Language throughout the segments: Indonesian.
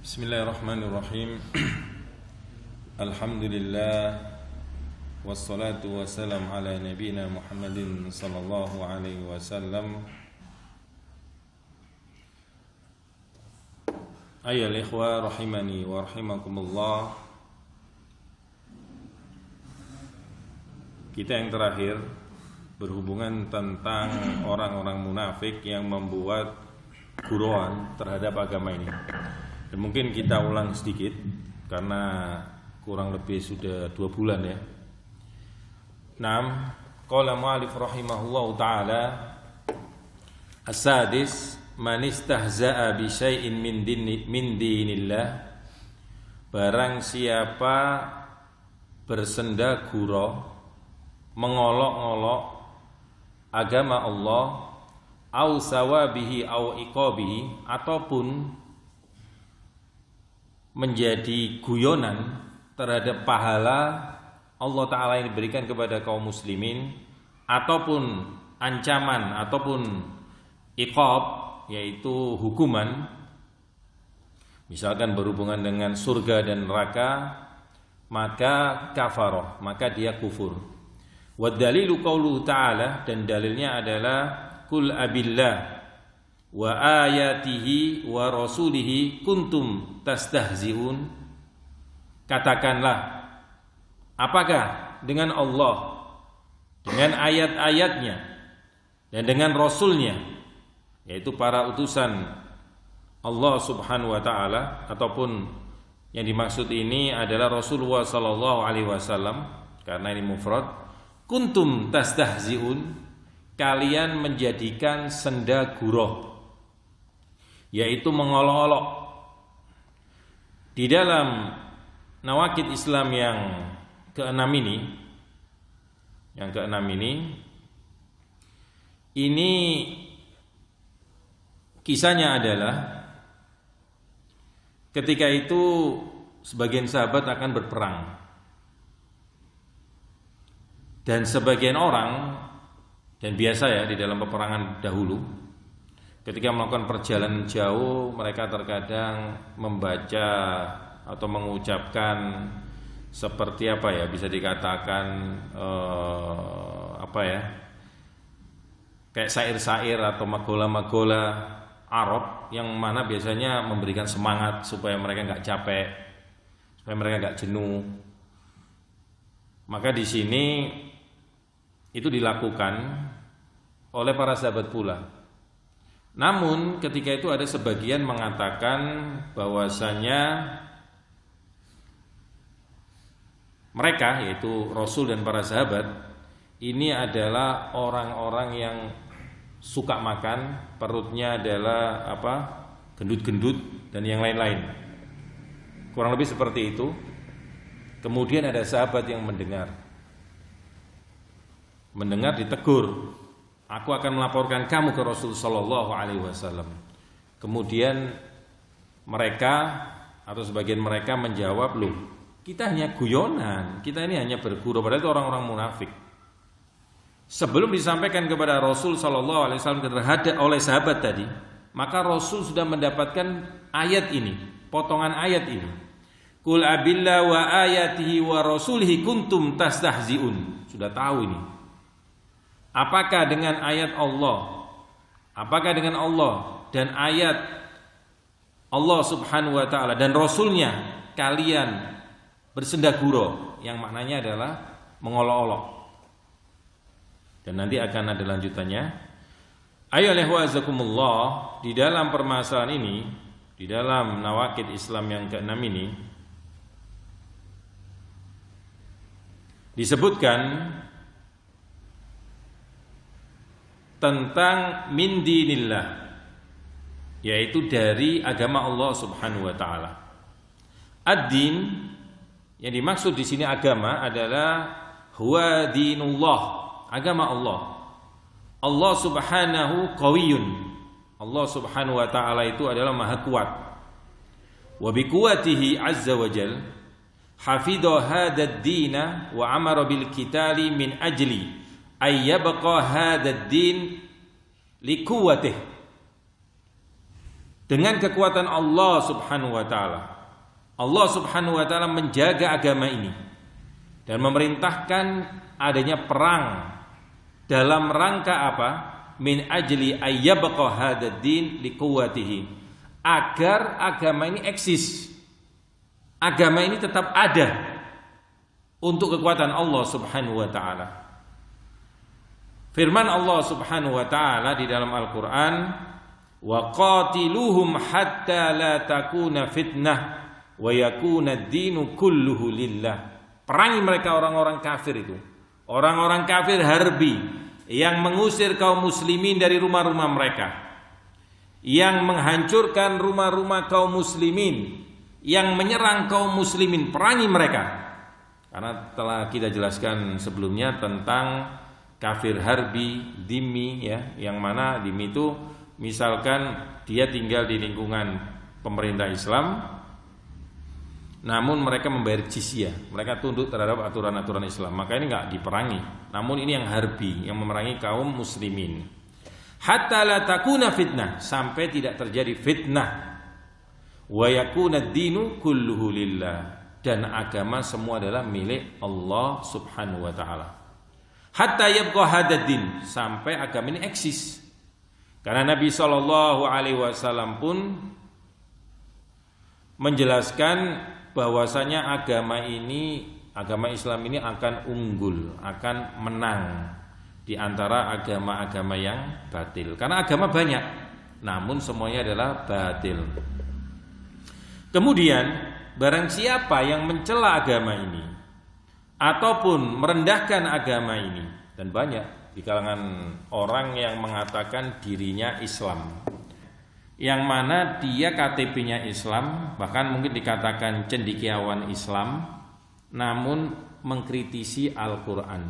Bismillahirrahmanirrahim. Alhamdulillah wassalatu wassalam ala nabiyina Muhammadin sallallahu alaihi wasallam. Ayyuhal ikhwa rahimani wa rahimakumullah. Kita yang terakhir berhubungan tentang orang-orang munafik yang membuat guruan terhadap agama ini. Dan mungkin kita ulang sedikit karena kurang lebih sudah 2 bulan ya. Naam, qala mu'allif rahimahullahu ta'ala as-sadis man istahza'a bi syai'in min dinillah. Barang siapa bersenda gurau, mengolok-olok agama Allah, au sawabihi au iqabihi, ataupun menjadi guyonan terhadap pahala Allah Ta'ala yang diberikan kepada kaum muslimin, ataupun ancaman ataupun iqab, yaitu hukuman, misalkan berhubungan dengan surga dan neraka, maka kafaroh, maka dia kufur. Wa dalilu qauluhu ta'ala, dan dalilnya adalah kul abillah wa ayatihi wa rasulihi kuntum tastahzi'un. Katakanlah, apakah dengan Allah, dengan ayat-ayatnya dan dengan rasulnya, yaitu para utusan Allah subhanahu wa ta'ala, ataupun yang dimaksud ini adalah Rasulullah sallallahu alaihi wasallam karena ini mufrad, kuntum tastahzi'un, kalian menjadikan senda gurau, yaitu mengolok-olok. Di dalam nawakid Islam yang keenam ini kisahnya adalah ketika itu sebagian sahabat akan berperang, dan sebagian orang, dan biasa ya di dalam peperangan dahulu, ketika melakukan perjalanan jauh, mereka terkadang membaca atau mengucapkan seperti apa ya, bisa dikatakan kayak syair-syair atau magola-magola Arab, yang mana biasanya memberikan semangat supaya mereka nggak capek, supaya mereka nggak jenuh. Maka di sini itu dilakukan oleh para sahabat pula. Namun ketika itu ada sebagian mengatakan bahwasanya mereka, yaitu Rasul dan para sahabat, ini adalah orang-orang yang suka makan, perutnya adalah gendut-gendut dan yang lain-lain. Kurang lebih seperti itu. Kemudian ada sahabat yang mendengar ditegur, aku akan melaporkan kamu ke Rasul sallallahu alaihi wasallam. Kemudian mereka atau sebagian mereka menjawab, loh, kita hanya guyonan, kita ini hanya bergurau. Padahal itu orang-orang munafik. Sebelum disampaikan kepada Rasul sallallahu alaihi wasallam terhadap oleh sahabat tadi, maka Rasul sudah mendapatkan ayat ini, potongan ayat ini. Qul abillah wa ayatihi wa rasulihi kuntum tastahzi'un. Sudah tahu ini. Apakah dengan ayat Allah, apakah dengan Allah dan ayat Allah subhanahu wa ta'ala dan Rasulnya kalian bersenda gurau, yang maknanya adalah mengolok-olok. Dan nanti akan ada lanjutannya. Ayyuhal di dalam permasalahan ini, di dalam nawakid Islam yang ke-6 ini disebutkan tentang min dinillah, yaitu dari agama Allah subhanahu wa ta'ala. Ad-din yang dimaksud di sini agama adalah huwa dinullah, agama Allah. Allah subhanahu qawiyyun, Allah subhanahu wa ta'ala itu adalah maha kuat. Wa bi quwwatihi azza wa jal hafidha hadzal dina wa amara bil qitali min ajli ayyabqa hadzal din li quwwatihi. dengan kekuatan Allah Subhanahu wa taala. Allah Subhanahu wa taala menjaga agama ini dan memerintahkan adanya perang dalam rangka apa? Min ajli ayyabqa hadzal din liquwwatihi, agar agama ini eksis. Agama ini tetap ada untuk kekuatan Allah Subhanahu wa taala. Firman Allah Subhanahu wa taala di dalam Al-Qur'an, wa qatiluhum hatta la takuna fitnah wa yakuna ad-dinu kulluhu lillah. Perangi mereka orang-orang kafir itu, orang-orang kafir harbi yang mengusir kaum muslimin dari rumah-rumah mereka, yang menghancurkan rumah-rumah kaum muslimin, yang menyerang kaum muslimin. Perangi mereka. Karena telah kita jelaskan sebelumnya tentang kafir harbi, dhimmi, ya, yang mana dhimmi itu misalkan dia tinggal di lingkungan pemerintah Islam, namun mereka membayar jizyah, mereka tunduk terhadap aturan-aturan Islam, maka ini enggak diperangi. Namun ini yang harbi, yang memerangi kaum muslimin. Hatta la takuna fitnah, sampai tidak terjadi fitnah. Wa yakuna ad-dinu kulluhu lillah, dan agama semua adalah milik Allah Subhanahu wa taala. Hatta yabqa hadzal din, sampai agama ini eksis. Karena Nabi sallallahu alaihi wasallam pun menjelaskan bahwasanya agama Islam ini akan unggul, akan menang di antara agama-agama yang batil. Karena agama banyak, namun semuanya adalah batil. Kemudian barang siapa yang mencela agama ini ataupun merendahkan agama ini, dan banyak di kalangan orang yang mengatakan dirinya Islam, yang mana dia KTP-nya Islam, bahkan mungkin dikatakan cendekiawan Islam, namun mengkritisi Al-Quran,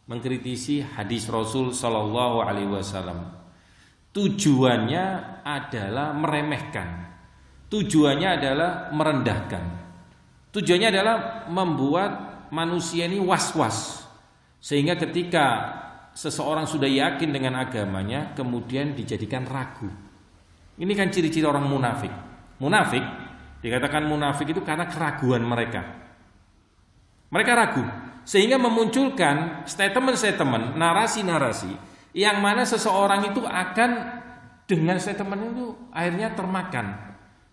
mengkritisi hadis Rasul Sallallahu Alaihi Wasallam. Tujuannya adalah meremehkan, tujuannya adalah merendahkan, tujuannya adalah membuat manusia ini was-was, sehingga ketika seseorang sudah yakin dengan agamanya kemudian dijadikan ragu. Ini kan ciri-ciri orang munafik. Munafik, dikatakan munafik itu karena keraguan mereka. Mereka ragu, sehingga memunculkan statement-statement, narasi-narasi yang mana seseorang itu akan dengan statement itu akhirnya termakan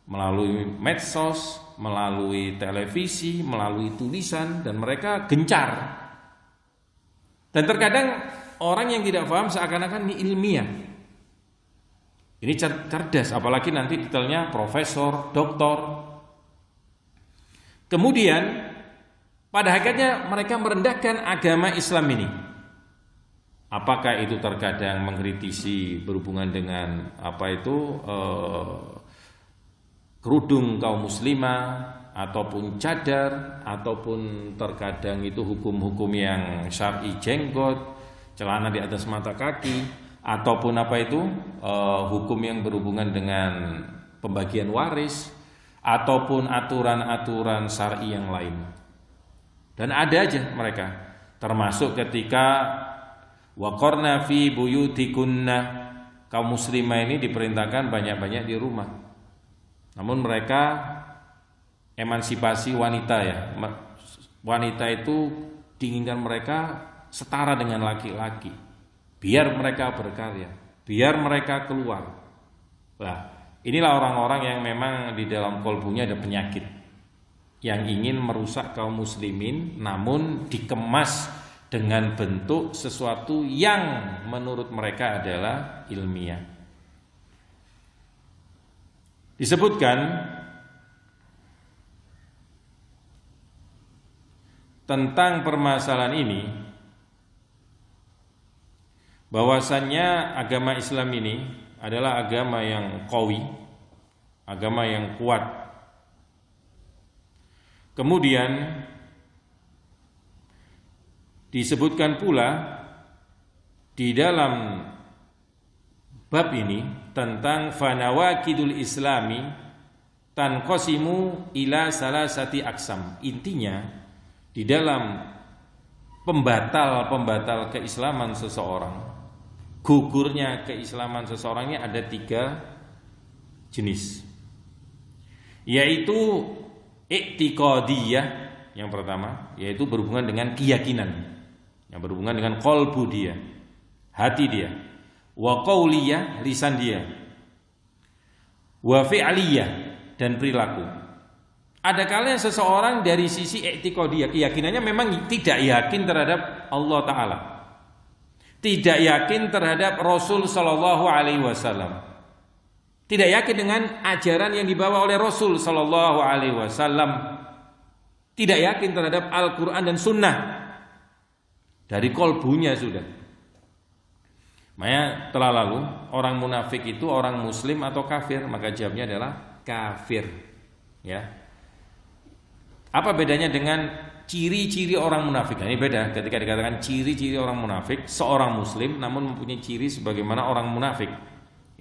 melalui medsos, melalui televisi, melalui tulisan, dan mereka gencar. Dan terkadang orang yang tidak paham seakan-akan ini ilmiah, ini cerdas, apalagi nanti detailnya profesor, doktor. Kemudian pada hakikatnya mereka merendahkan agama Islam ini. Apakah itu terkadang mengkritisi berhubungan dengan kerudung kaum muslimah, ataupun cadar, ataupun terkadang itu hukum-hukum yang syar'i, jenggot, celana di atas mata kaki, ataupun hukum yang berhubungan dengan pembagian waris, ataupun aturan-aturan syar'i yang lain. Dan ada aja mereka, termasuk ketika waqarna fi buyutikunna, kaum muslimah ini diperintahkan banyak-banyak di rumah. Namun mereka emansipasi wanita, ya. Wanita itu diinginkan mereka setara dengan laki-laki, biar mereka berkarya, biar mereka keluar. Nah, inilah orang-orang yang memang di dalam kolbunya ada penyakit, yang ingin merusak kaum muslimin, namun dikemas dengan bentuk sesuatu yang menurut mereka adalah ilmiah. Disebutkan tentang permasalahan ini, bahwasannya agama Islam ini adalah agama yang qawi, agama yang kuat. Kemudian disebutkan pula di dalam bab ini tentang fanawakidul islami tanqasimu ila salasati aksam. Intinya di dalam pembatal keislaman seseorang, gugurnya keislaman seseorang ini ada 3 jenis, yaitu i'tiqadiyah yang pertama, yaitu berhubungan dengan keyakinan, yang berhubungan dengan qalbu dia, hati dia, wa qauliyah, lisan dia, wa fi'liyah, dan perilaku. Ada kalanya seseorang dari sisi i'tiqadiyah, keyakinannya memang tidak yakin terhadap Allah Ta'ala, tidak yakin terhadap Rasul Sallallahu Alaihi Wasallam, tidak yakin dengan ajaran yang dibawa oleh Rasul Sallallahu Alaihi Wasallam, tidak yakin terhadap Al-Quran dan Sunnah. Dari kolbunya sudah. Makanya telah lalu, orang munafik itu orang muslim atau kafir? Maka jawabnya adalah kafir. Ya. Apa bedanya dengan ciri-ciri orang munafik? Nah, ini beda ketika dikatakan ciri-ciri orang munafik, seorang muslim namun mempunyai ciri sebagaimana orang munafik,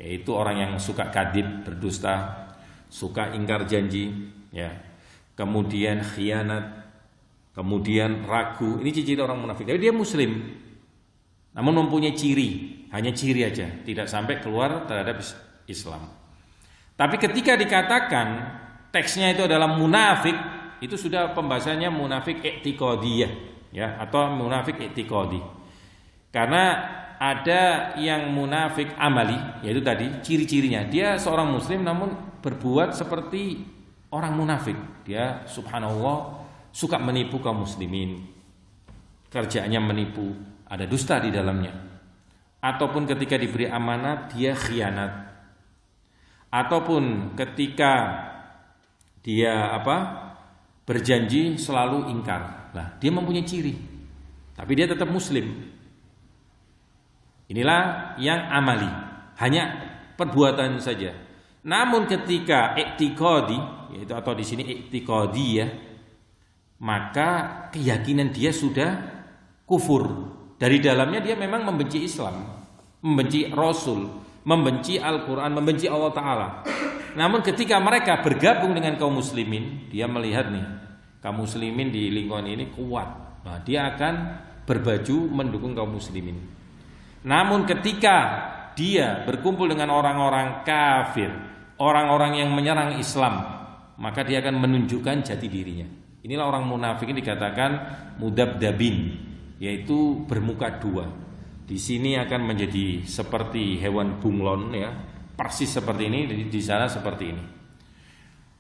yaitu orang yang suka kadhib, berdusta, suka ingkar janji, ya, kemudian khianat, kemudian ragu. Ini ciri-ciri orang munafik. Jadi dia muslim, namun mempunyai ciri, hanya ciri aja, tidak sampai keluar terhadap Islam. Tapi ketika dikatakan teksnya itu adalah munafik, itu sudah pembahasannya munafik i'tiqadiyah, ya, atau munafik i'tiqadi. Karena ada yang munafik amali, yaitu tadi ciri-cirinya dia seorang muslim namun berbuat seperti orang munafik. Dia subhanallah suka menipu kaum muslimin, kerjaannya menipu, ada dusta di dalamnya. Ataupun ketika diberi amanat dia khianat, ataupun ketika dia berjanji selalu ingkar. Nah, dia mempunyai ciri, tapi dia tetap muslim. Inilah yang amali, hanya perbuatan saja. Namun ketika i'tiqadi, yaitu atau di sini i'tiqadi, ya, maka keyakinan dia sudah kufur. Dari dalamnya dia memang membenci Islam, membenci Rasul, membenci Al-Quran, membenci Allah Ta'ala. Namun ketika mereka bergabung dengan kaum muslimin, dia melihat nih, kaum muslimin di lingkungan ini kuat. Nah, dia akan berbaju mendukung kaum muslimin. Namun ketika dia berkumpul dengan orang-orang kafir, orang-orang yang menyerang Islam, maka dia akan menunjukkan jati dirinya. Inilah orang munafik ini dikatakan mudabdabin, yaitu bermuka dua. Di sini akan menjadi seperti hewan bunglon, ya, persis seperti ini, di sana seperti ini.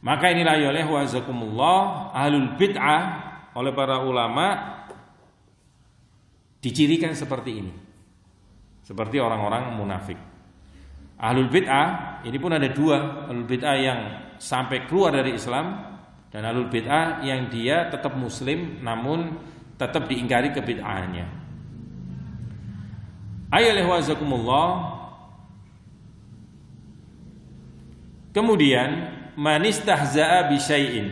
Maka inilah ya wazakumullah, ahlul bid'ah oleh para ulama dicirikan seperti ini, seperti orang-orang munafik. Ahlul bid'ah ini pun ada dua, ahlul bid'ah yang sampai keluar dari Islam, dan ahlul bid'ah yang dia tetap muslim namun tetap diingkari kebid'ahannya. Ayyuhal wazakumullah. Kemudian man istahza'a bi syai'in.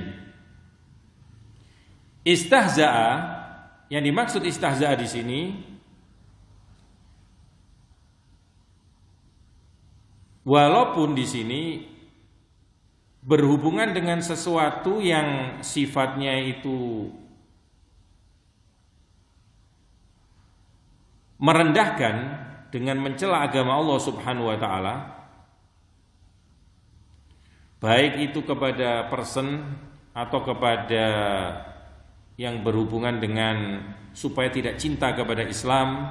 Istahza'a, yang dimaksud istahza'a di sini walaupun di sini berhubungan dengan sesuatu yang sifatnya itu merendahkan dengan mencela agama Allah Subhanahu wa taala, baik itu kepada person atau kepada yang berhubungan dengan supaya tidak cinta kepada Islam,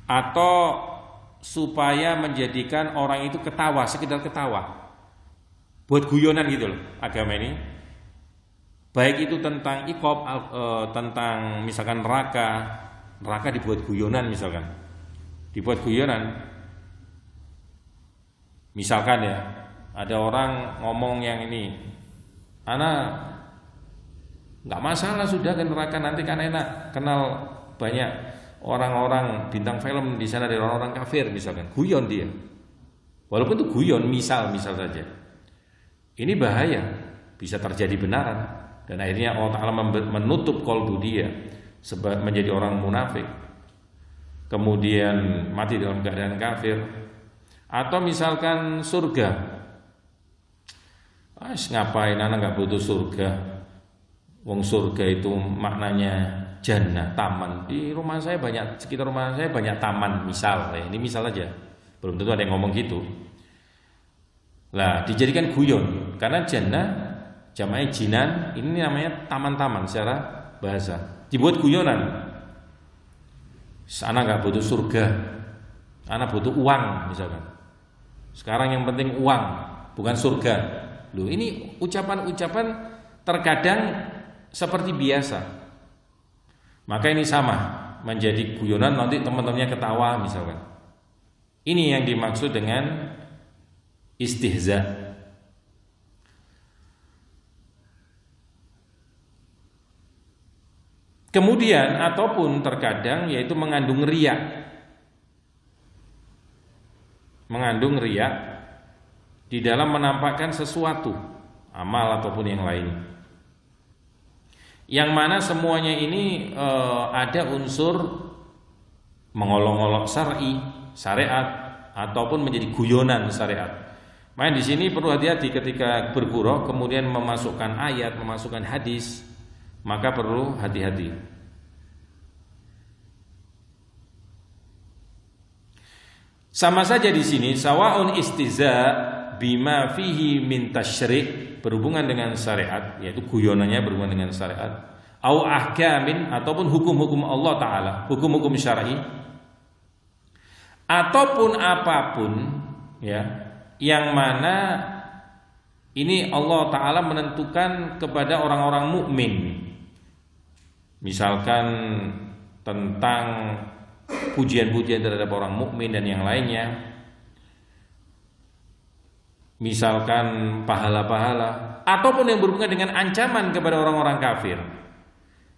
atau supaya menjadikan orang itu ketawa, sekedar ketawa, buat guyonan gitu loh agama ini. Baik itu tentang iqab, tentang misalkan neraka dibuat guyonan, misalkan dibuat guyonan. Misalkan ya, ada orang ngomong yang ini, anak nggak masalah sudah ke neraka nanti kan enak, kenal banyak orang-orang bintang film di sana dari orang-orang kafir, misalkan guyon dia. Walaupun itu guyon, misal saja. Ini bahaya, bisa terjadi benaran, dan akhirnya Allah Ta'ala menutup qalbu dia menjadi orang munafik, kemudian mati dalam keadaan kafir. Atau misalkan surga, ngapain anak nggak butuh surga, wong surga itu maknanya jannah, taman. Di rumah saya banyak, sekitar rumah saya banyak taman, misal ya, ini misal aja, belum tentu ada yang ngomong gitu. Lah, dijadikan guyon karena jannah jamaah jinan ini namanya taman-taman secara bahasa. Dibuat guyonan. Anak nggak butuh surga, anak butuh uang misalkan. Sekarang yang penting uang, bukan surga. Loh, ini ucapan-ucapan terkadang seperti biasa. Maka ini sama, menjadi guyonan nanti teman-temannya ketawa misalkan. Ini yang dimaksud dengan istihza. Kemudian ataupun terkadang yaitu mengandung riya. Mengandung riya di dalam menampakkan sesuatu, amal ataupun yang lain. Yang mana semuanya ini ada unsur mengolok-olok syariat ataupun menjadi guyonan syariat. Makanya di sini perlu hati-hati ketika bergurau kemudian memasukkan ayat, memasukkan hadis, maka perlu hati-hati. Sama saja di sini sawaun istiza bima fihi min tasyri' berhubungan dengan syariat, yaitu guyonannya berhubungan dengan syariat, au ahkamin ataupun hukum-hukum Allah taala, hukum-hukum syar'i, ataupun apapun ya, yang mana ini Allah taala menentukan kepada orang-orang mukmin. Misalkan tentang pujian-pujian terhadap orang mukmin dan yang lainnya. Misalkan pahala-pahala ataupun yang berhubungan dengan ancaman kepada orang-orang kafir,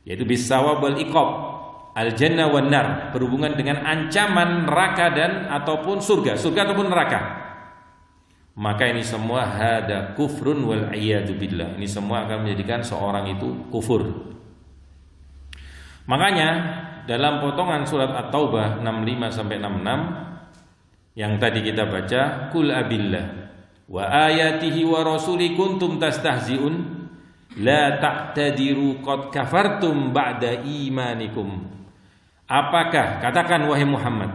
yaitu bisawab wal iqab, al jannah wan nar, berhubungan dengan ancaman neraka dan ataupun surga ataupun neraka. Maka ini semua hada kufrun wal iyadu billah. Ini semua akan menjadikan seorang itu kufur. Makanya dalam potongan surat At-Taubah 65 sampai 66 yang tadi kita baca, kul abillah wa ayatihi wa rasuli kuntum tastahzi'un la ta'tadiru qad kafartum ba'da imanikum. Apakah, katakan wahai Muhammad,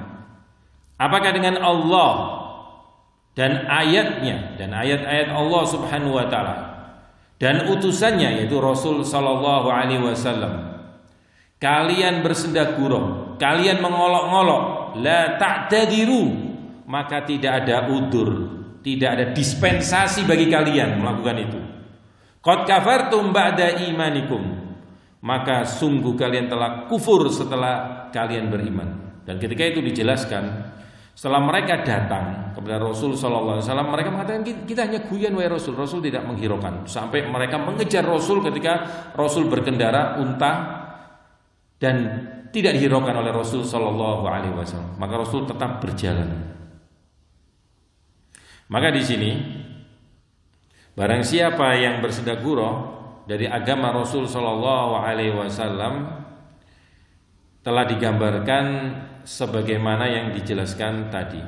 apakah dengan Allah dan ayatnya dan ayat-ayat Allah Subhanahu wa taala dan utusannya yaitu Rasul sallallahu alaihi wasallam, kalian bersenda gurau, kalian mengolok-ngolok, la ta'tadiru, maka tidak ada udzur, tidak ada dispensasi bagi kalian melakukan itu. Qad kafartum ba'da imanikum, maka sungguh kalian telah kufur setelah kalian beriman. Dan ketika itu dijelaskan, setelah mereka datang kepada Rasul sallallahu alaihi wasallam, mereka mengatakan kita hanya guyon wahai Rasul. Rasul tidak menghiraukan, sampai mereka mengejar Rasul ketika Rasul berkendara unta dan tidak dihiraukan oleh Rasul sallallahu alaihi wasallam. Maka Rasul tetap berjalan. Maka di sini barang siapa yang bersenda gurau dari agama Rasul sallallahu alaihi wasallam telah digambarkan sebagaimana yang dijelaskan tadi.